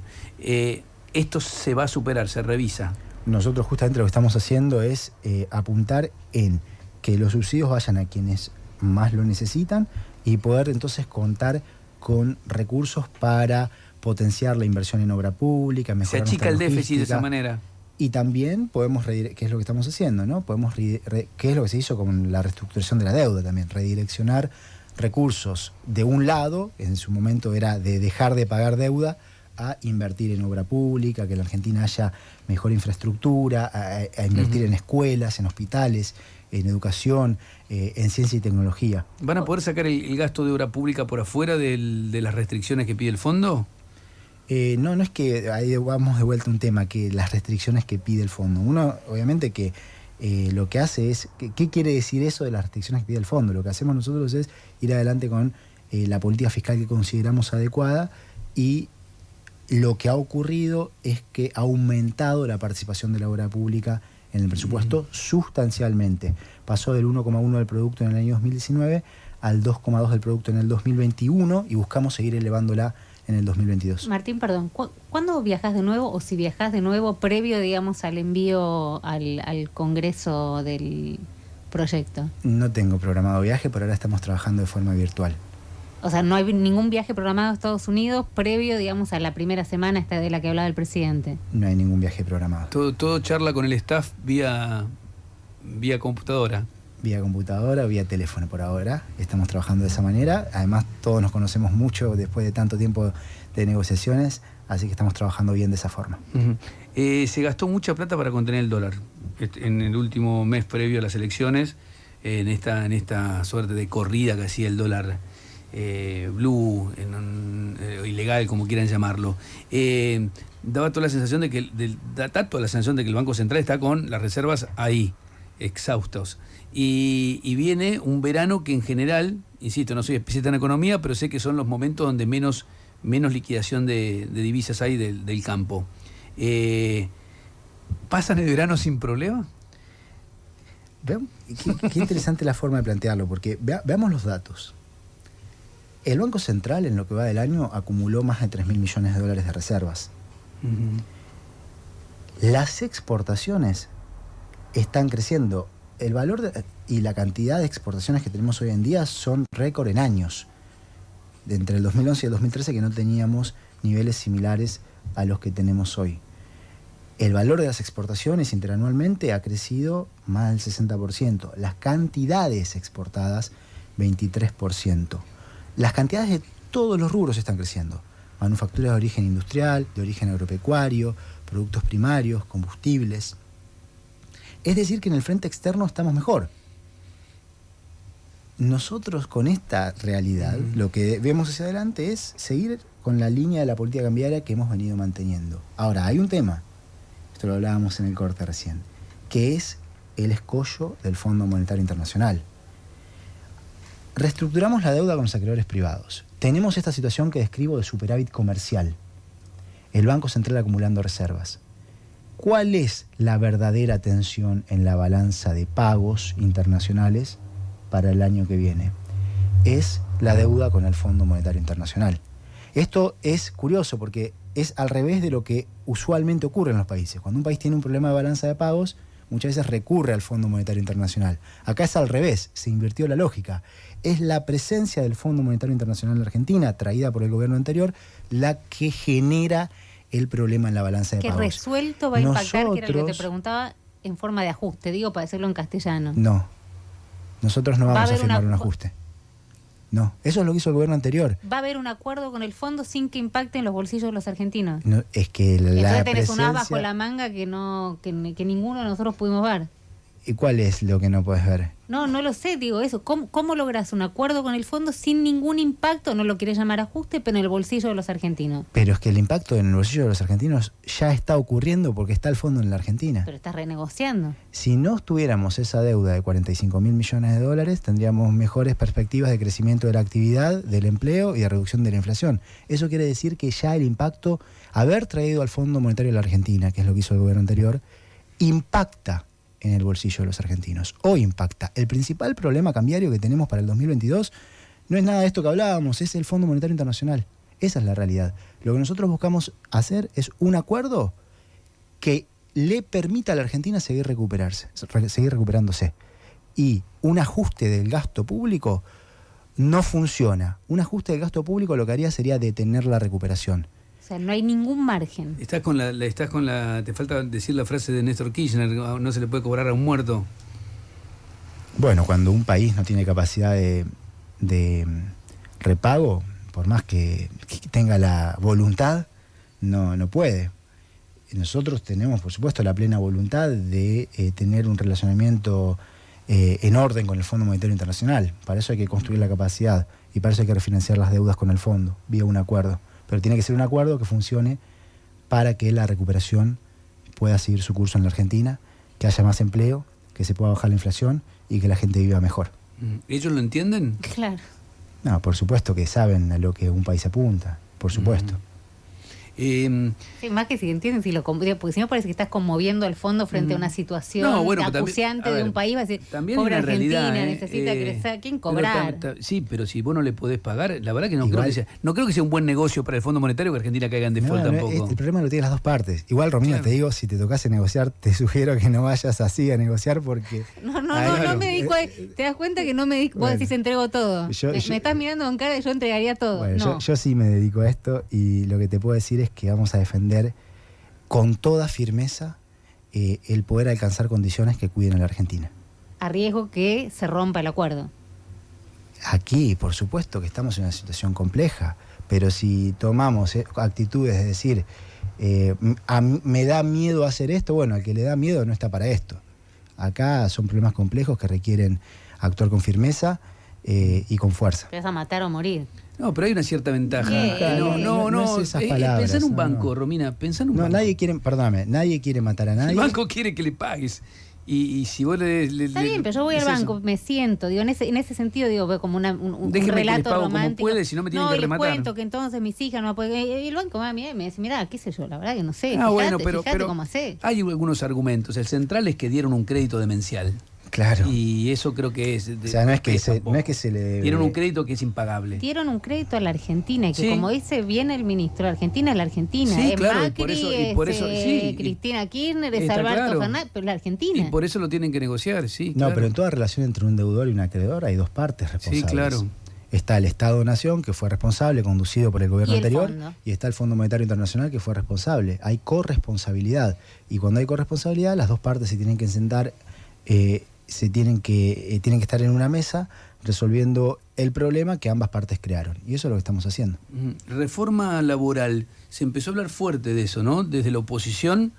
Esto se va a superar, se revisa. Nosotros justamente lo que estamos haciendo es apuntar en que los subsidios vayan a quienes más lo necesitan y poder entonces contar con recursos para potenciar la inversión en obra pública, mejorar Se achica el nuestra déficit de esa logística. manera. Y también podemos, ¿qué es lo que estamos haciendo? ¿No? ¿Qué es lo que se hizo con la reestructuración de la deuda también? Redireccionar recursos de un lado, en su momento era de dejar de pagar deuda, a invertir en obra pública, que en la Argentina haya mejor infraestructura, a invertir en escuelas, en hospitales, en educación, en ciencia y tecnología. ¿Van a poder sacar el gasto de obra pública por afuera de las restricciones que pide el fondo? No es que ahí vamos de vuelta a un tema, que las restricciones que pide el fondo. Uno, obviamente que lo que hace es, ¿qué quiere decir eso de las restricciones que pide el fondo? Lo que hacemos nosotros es ir adelante con la política fiscal que consideramos adecuada, y lo que ha ocurrido es que ha aumentado la participación de la obra pública en el presupuesto sustancialmente. Pasó del 1,1 del producto en el año 2019 al 2,2 del producto en el 2021 y buscamos seguir elevándola en el 2022. Martín, perdón, ¿cuándo viajas de nuevo, o si viajas de nuevo previo, digamos, al envío al Congreso del proyecto? No tengo programado viaje, por ahora estamos trabajando de forma virtual. O sea, no hay ningún viaje programado a Estados Unidos previo, digamos, a la primera semana esta de la que hablaba el presidente. No hay ningún viaje programado. Todo charla con el staff vía computadora. Vía computadora, vía teléfono por ahora. Estamos trabajando de esa manera. Además, todos nos conocemos mucho después de tanto tiempo de negociaciones, así que estamos trabajando bien de esa forma. Se gastó mucha plata para contener el dólar en el último mes previo a las elecciones, en esta suerte de corrida que hacía el dólar blue, ilegal, como quieran llamarlo. Daba toda la sensación de que el Banco Central está con las reservas ahí, exhaustos. Y viene un verano que en general, insisto, no soy especialista en economía, pero sé que son los momentos donde menos liquidación de divisas hay del campo. ¿Pasan el verano sin problema? Qué interesante la forma de plantearlo, porque veamos los datos. El Banco Central, en lo que va del año, acumuló más de 3.000 millones de dólares de reservas. Las exportaciones están creciendo. El valor y la cantidad de exportaciones que tenemos hoy en día son récord en años. Entre el 2011 y el 2013, que no teníamos niveles similares a los que tenemos hoy. El valor de las exportaciones interanualmente ha crecido más del 60%. Las cantidades exportadas, 23%. Las cantidades de todos los rubros están creciendo. Manufacturas de origen industrial, de origen agropecuario, productos primarios, combustibles. Es decir, que en el frente externo estamos mejor. Nosotros, con esta realidad, lo que vemos hacia adelante es seguir con la línea de la política cambiaria que hemos venido manteniendo. Ahora, hay un tema, esto lo hablábamos en el corte recién, que es el escollo del Fondo Monetario Internacional. Reestructuramos la deuda con los acreedores privados. Tenemos esta situación que describo de superávit comercial. El Banco Central acumulando reservas. ¿Cuál es la verdadera tensión en la balanza de pagos internacionales para el año que viene? Es la deuda con el Fondo Monetario Internacional. Esto es curioso porque es al revés de lo que usualmente ocurre en los países. Cuando un país tiene un problema de balanza de pagos, muchas veces recurre al Fondo Monetario Internacional. Acá es al revés, se invirtió la lógica. Es la presencia del Fondo Monetario Internacional en la Argentina, traída por el gobierno anterior, la que genera el problema en la balanza de pagos. ¿Qué resuelto va a impactar, que era lo que te preguntaba, en forma de ajuste? Digo, para decirlo en castellano. No. Nosotros no vamos a firmar un ajuste. No, eso es lo que hizo el gobierno anterior. ¿Va a haber un acuerdo con el fondo sin que impacte en los bolsillos de los argentinos? No, es que la Entonces tenés presencia... un as bajo la manga que ninguno de nosotros pudimos ver. ¿Y cuál es lo que no puedes ver? No lo sé, digo eso. ¿Cómo lográs un acuerdo con el fondo sin ningún impacto? No lo querés llamar ajuste, pero en el bolsillo de los argentinos. Pero es que el impacto en el bolsillo de los argentinos ya está ocurriendo porque está el fondo en la Argentina. Pero estás renegociando. Si no tuviéramos esa deuda de 45.000 millones de dólares, tendríamos mejores perspectivas de crecimiento de la actividad, del empleo y de reducción de la inflación. Eso quiere decir que ya el impacto, haber traído al Fondo Monetario de la Argentina, que es lo que hizo el gobierno anterior, impacta en el bolsillo de los argentinos. Hoy impacta. El principal problema cambiario que tenemos para el 2022 no es nada de esto que hablábamos, es el Fondo Monetario Internacional. Esa es la realidad. Lo que nosotros buscamos hacer es un acuerdo que le permita a la Argentina seguir recuperándose. y un ajuste del gasto público no funciona. Un ajuste del gasto público lo que haría sería detener la recuperación. O sea, no hay ningún margen. Te falta decir la frase de Néstor Kirchner, no se le puede cobrar a un muerto. Bueno, cuando un país no tiene capacidad de repago, por más que tenga la voluntad, no puede. Nosotros tenemos, por supuesto, la plena voluntad de tener un relacionamiento en orden con el Fondo Monetario Internacional. Para eso hay que construir la capacidad y para eso hay que refinanciar las deudas con el fondo, vía un acuerdo. Pero tiene que ser un acuerdo que funcione para que la recuperación pueda seguir su curso en la Argentina, que haya más empleo, que se pueda bajar la inflación y que la gente viva mejor. ¿Ellos lo entienden? Claro. No, por supuesto que saben a lo que un país apunta, por supuesto. Sí, más que si entienden, porque si no parece que estás conmoviendo al fondo frente a una situación acuciante de un país, va a decir, pobre Argentina, necesita crecer, ¿quién cobrar? Sí, pero si vos no le podés pagar, la verdad que no creo que sea un buen negocio para el Fondo Monetario que Argentina caiga en default tampoco. El problema lo tiene las dos partes. Igual, Romina, te digo, si te tocase negociar, te sugiero que no vayas así a negociar porque... No me dedico a... ¿Te das cuenta que no me dedico? Vos decís, entrego todo. Me estás mirando con cara de yo entregaría todo. Bueno, yo sí me dedico a esto y lo que te puedo decir es que vamos a defender con toda firmeza el poder alcanzar condiciones que cuiden a la Argentina. A riesgo que se rompa el acuerdo. Aquí, por supuesto que estamos en una situación compleja, pero si tomamos actitudes de decir, me da miedo hacer esto, bueno, al que le da miedo no está para esto. Acá son problemas complejos que requieren actuar con firmeza y con fuerza. Te vas a matar o morir. No, pero hay una cierta ventaja. No es esas palabras. Pensá en un banco, Romina, pensá en un banco. Nadie quiere matar a nadie. El banco quiere que le pagues. Y si vos Está bien, pero yo voy al banco, me siento, digo, en ese sentido, digo, como un relato romántico. Puede, si no me tienen que rematar. Les cuento que entonces mis hijas no pueden. Y el banco me dice, mirá, qué sé yo, la verdad que no sé. Fíjate cómo hace. Hay algunos argumentos. El central es que dieron un crédito demencial. Claro. Y eso creo que es... O sea, no es que se le... Dieron un crédito que es impagable. Dieron un crédito a la Argentina, que como dice bien el ministro, la Argentina es la Argentina. Sí, claro, Macri, y por eso Cristina Kirchner, es Alberto Fernández, pero la Argentina. Y por eso lo tienen que negociar, sí. No, pero en toda relación entre un deudor y un acreedor hay dos partes responsables. Sí, claro. Está el Estado-Nación, que fue responsable, conducido por el gobierno anterior, y está el Fondo Monetario Internacional, que fue responsable. Hay corresponsabilidad. Y cuando hay corresponsabilidad, las dos partes se tienen que sentar... tienen que estar en una mesa resolviendo el problema que ambas partes crearon. Y eso es lo que estamos haciendo. Reforma laboral. Se empezó a hablar fuerte de eso, ¿no? Desde la oposición,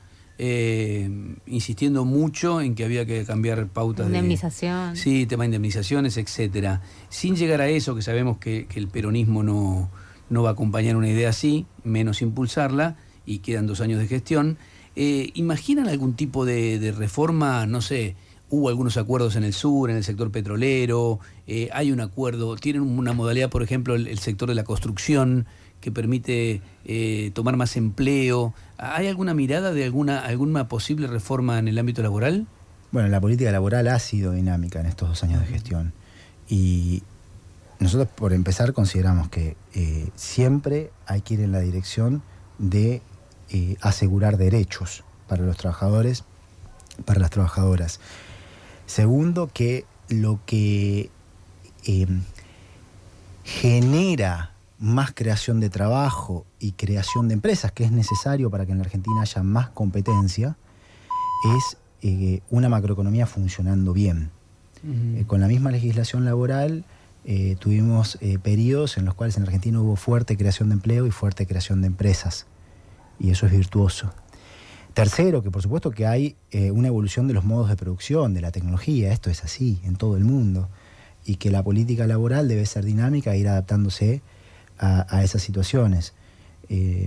insistiendo mucho en que había que cambiar pautas indemnización. Sí, tema de indemnizaciones, etcétera. Sin llegar a eso, que sabemos que el peronismo no va a acompañar una idea así, menos impulsarla, y quedan 2 años de gestión. ¿Imaginan algún tipo de reforma, no sé... Hubo algunos acuerdos en el sur, en el sector petrolero, hay un acuerdo, tienen una modalidad, por ejemplo, el sector de la construcción, que permite tomar más empleo. ¿Hay alguna mirada de alguna posible reforma en el ámbito laboral? Bueno, la política laboral ha sido dinámica en estos 2 años de gestión. Y nosotros, por empezar, consideramos que siempre hay que ir en la dirección de asegurar derechos para los trabajadores, para las trabajadoras. Segundo, que lo que genera más creación de trabajo y creación de empresas, que es necesario para que en la Argentina haya más competencia, es una macroeconomía funcionando bien. Con la misma legislación laboral tuvimos periodos en los cuales en Argentina hubo fuerte creación de empleo y fuerte creación de empresas. Y eso es virtuoso. Tercero, que por supuesto que hay una evolución de los modos de producción, de la tecnología, esto es así en todo el mundo, y que la política laboral debe ser dinámica e ir adaptándose a esas situaciones.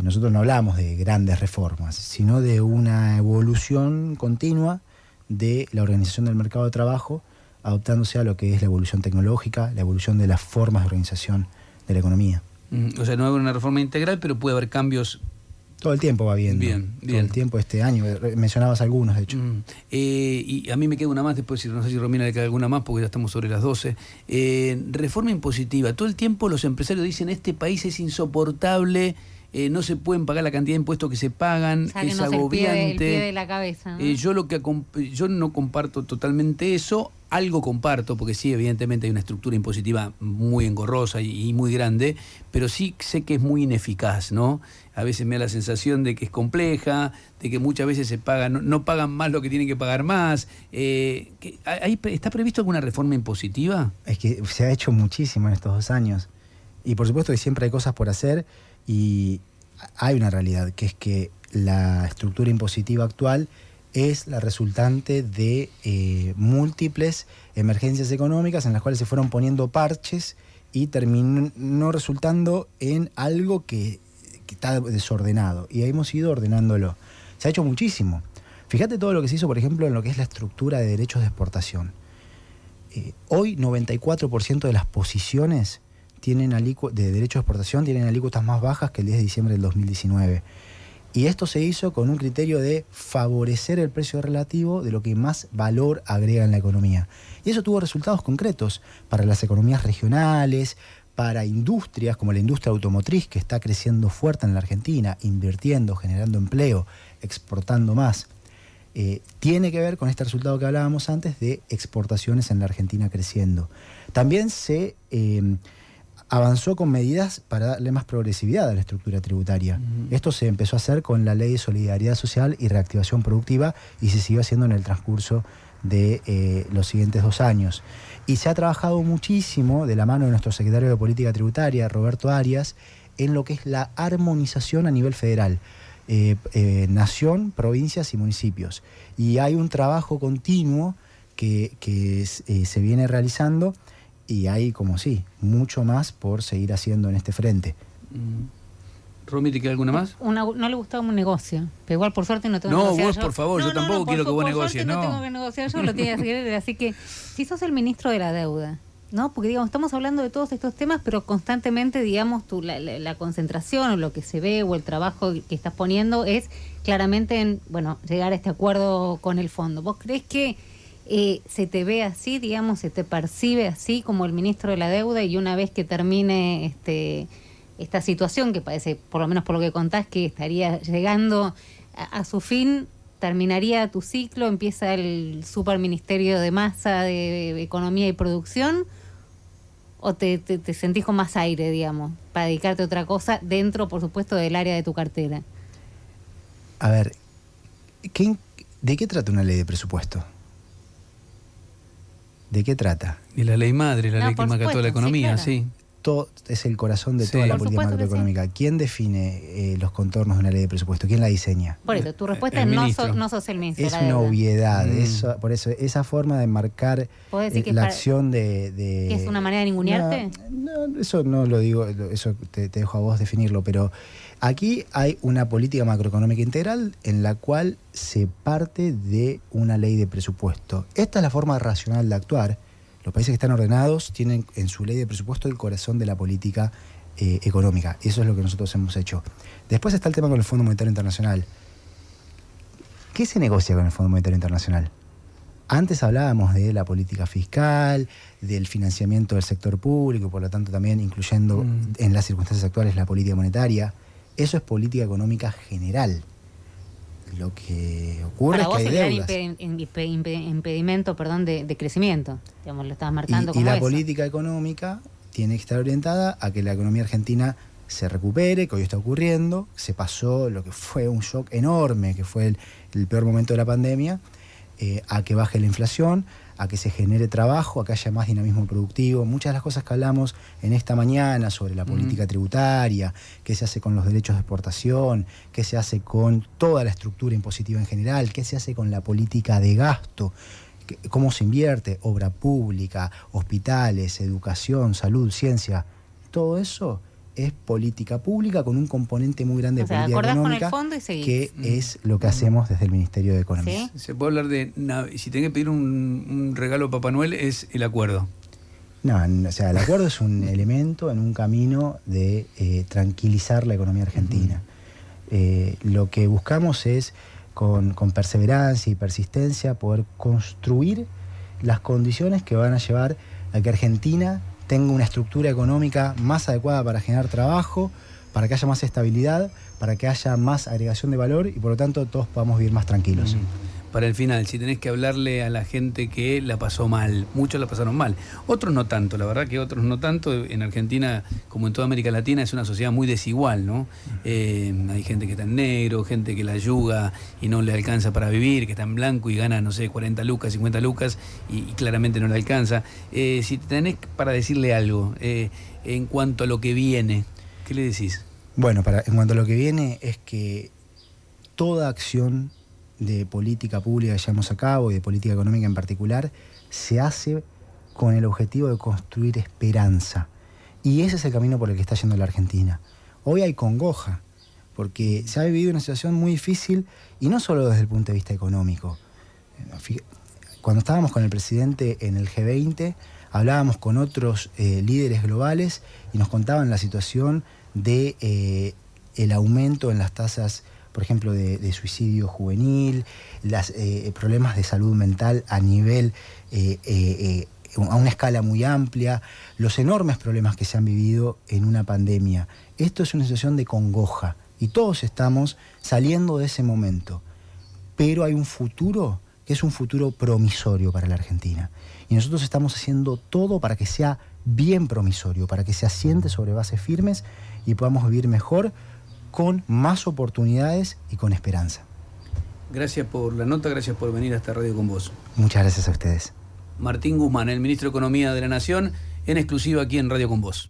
Nosotros no hablamos de grandes reformas, sino de una evolución continua de la organización del mercado de trabajo, adaptándose a lo que es la evolución tecnológica, la evolución de las formas de organización de la economía. O sea, no hay una reforma integral, pero puede haber cambios. Todo el tiempo va viendo. Bien. Todo el tiempo este año. Mencionabas algunos, de hecho. Y a mí me queda una más, después no sé si Romina le queda alguna más, porque ya estamos sobre las 12. Reforma impositiva. Todo el tiempo los empresarios dicen, este país es insoportable, no se pueden pagar la cantidad de impuestos que se pagan, es agobiante. El pie de la cabeza, ¿no? Yo no comparto totalmente eso, algo comparto, porque sí, evidentemente hay una estructura impositiva muy engorrosa y muy grande, pero sí sé que es muy ineficaz, ¿no? A veces me da la sensación de que es compleja, de que muchas veces se pagan, no pagan más lo que tienen que pagar más. ¿Está previsto alguna reforma impositiva? Es que se ha hecho muchísimo en estos 2 años. Y por supuesto que siempre hay cosas por hacer, y hay una realidad, que es que la estructura impositiva actual es la resultante de múltiples emergencias económicas en las cuales se fueron poniendo parches y terminó resultando en algo que está desordenado, y hemos ido ordenándolo. Se ha hecho muchísimo. Fíjate todo lo que se hizo, por ejemplo, en lo que es la estructura de derechos de exportación. Hoy 94% de las posiciones de derechos de exportación tienen alícuotas más bajas que el 10 de diciembre del 2019. Y esto se hizo con un criterio de favorecer el precio relativo de lo que más valor agrega en la economía. Y eso tuvo resultados concretos para las economías regionales, para industrias como la industria automotriz, que está creciendo fuerte en la Argentina, invirtiendo, generando empleo, exportando más. Tiene que ver con este resultado que hablábamos antes de exportaciones en la Argentina creciendo. También se avanzó con medidas para darle más progresividad a la estructura tributaria. Esto se empezó a hacer con la Ley de Solidaridad Social y Reactivación Productiva, y se siguió haciendo en el transcurso de los siguientes 2 años. Y se ha trabajado muchísimo de la mano de nuestro secretario de Política Tributaria, Roberto Arias, en lo que es la armonización a nivel federal, nación, provincias y municipios. Y hay un trabajo continuo que se viene realizando, y hay, como mucho más por seguir haciendo en este frente. Romy, ¿te queda alguna más? No le gustaba un negocio, pero igual por suerte no tengo que negociar. No, vos por favor, yo tampoco quiero que vos negocies. No tengo que negociar yo, lo tiene que hacer. Así que, si sos el ministro de la deuda, ¿no? Porque digamos, estamos hablando de todos estos temas, pero constantemente, digamos, la concentración o lo que se ve o el trabajo que estás poniendo es claramente en, llegar a este acuerdo con el fondo. ¿Vos creés que se te ve así, digamos, se te percibe así como el ministro de la deuda, y una vez que termine esta situación, que parece, por lo menos por lo que contás, que estaría llegando a su fin, terminaría tu ciclo, empieza el superministerio de Massa de Economía y Producción, o te sentís con más aire, digamos, para dedicarte a otra cosa dentro, por supuesto, del área de tu cartera? A ver, ¿de qué trata una ley de presupuesto? ¿De qué trata? Y la ley madre, la ley que marca toda la economía, sí. Todo es el corazón de toda la política macroeconómica. ¿Quién define los contornos de una ley de presupuesto? ¿Quién la diseña? Por eso, tu respuesta es no sos el ministro. Es una obviedad. Por eso, esa forma de marcar la acción de... ¿Que es una manera de ningunearte? No, eso no lo digo, eso te dejo a vos definirlo, pero aquí hay una política macroeconómica integral en la cual se parte de una ley de presupuesto. Esta es la forma racional de actuar. Los países que están ordenados tienen en su ley de presupuesto el corazón de la política económica. Eso es lo que nosotros hemos hecho. Después está el tema con el Fondo Monetario Internacional. ¿Qué se negocia con el Fondo Monetario Internacional? Antes hablábamos de la política fiscal, del financiamiento del sector público, por lo tanto también incluyendo en las circunstancias actuales la política monetaria. Eso es política económica general. Lo que ocurre es que hay deudas. Para vos es el gran impedimento de crecimiento. Digamos, lo estabas marcando como y la eso. Política económica tiene que estar orientada a que la economía argentina se recupere, que hoy está ocurriendo. Se pasó lo que fue un shock enorme, que fue el peor momento de la pandemia, a que baje la inflación, a que se genere trabajo, a que haya más dinamismo productivo. Muchas de las cosas que hablamos en esta mañana sobre la política tributaria, qué se hace con los derechos de exportación, qué se hace con toda la estructura impositiva en general, qué se hace con la política de gasto, cómo se invierte, obra pública, hospitales, educación, salud, ciencia. Todo eso es política pública con un componente muy grande de política económica, con el fondo y que es lo que hacemos desde el Ministerio de Economía. ¿Sí? Se puede hablar de, si tenés que pedir un regalo a Papá Noel, es el acuerdo. No, o sea, el acuerdo es un elemento en un camino de tranquilizar la economía argentina. Lo que buscamos es, con perseverancia y persistencia, poder construir las condiciones que van a llevar a que Argentina tenga una estructura económica más adecuada para generar trabajo, para que haya más estabilidad, para que haya más agregación de valor y por lo tanto todos podamos vivir más tranquilos. Para el final, si tenés que hablarle a la gente que la pasó mal, muchos la pasaron mal, otros no tanto, la verdad que otros no tanto. En Argentina, como en toda América Latina, es una sociedad muy desigual, ¿no? Hay gente que está en negro, gente que la yuga y no le alcanza para vivir, que está en blanco y gana, no sé, 40 lucas, 50 lucas y claramente no le alcanza. Si tenés para decirle algo en cuanto a lo que viene, ¿qué le decís? Bueno, en cuanto a lo que viene es que toda acción de política pública que llevamos a cabo y de política económica en particular se hace con el objetivo de construir esperanza. Y ese es el camino por el que está yendo la Argentina. Hoy hay congoja, porque se ha vivido una situación muy difícil y no solo desde el punto de vista económico. Cuando estábamos con el presidente en el G20, hablábamos con otros líderes globales y nos contaban la situación de el aumento en las tasas, por ejemplo, de suicidio juvenil, los problemas de salud mental a nivel, a una escala muy amplia, los enormes problemas que se han vivido en una pandemia. Esto es una situación de congoja y todos estamos saliendo de ese momento. Pero hay un futuro que es un futuro promisorio para la Argentina. Y nosotros estamos haciendo todo para que sea bien promisorio, para que se asiente sobre bases firmes y podamos vivir mejor, con más oportunidades y con esperanza. Gracias por la nota, gracias por venir a esta radio con vos. Muchas gracias a ustedes. Martín Guzmán, el ministro de Economía de la Nación, en exclusiva aquí en Radio con Vos.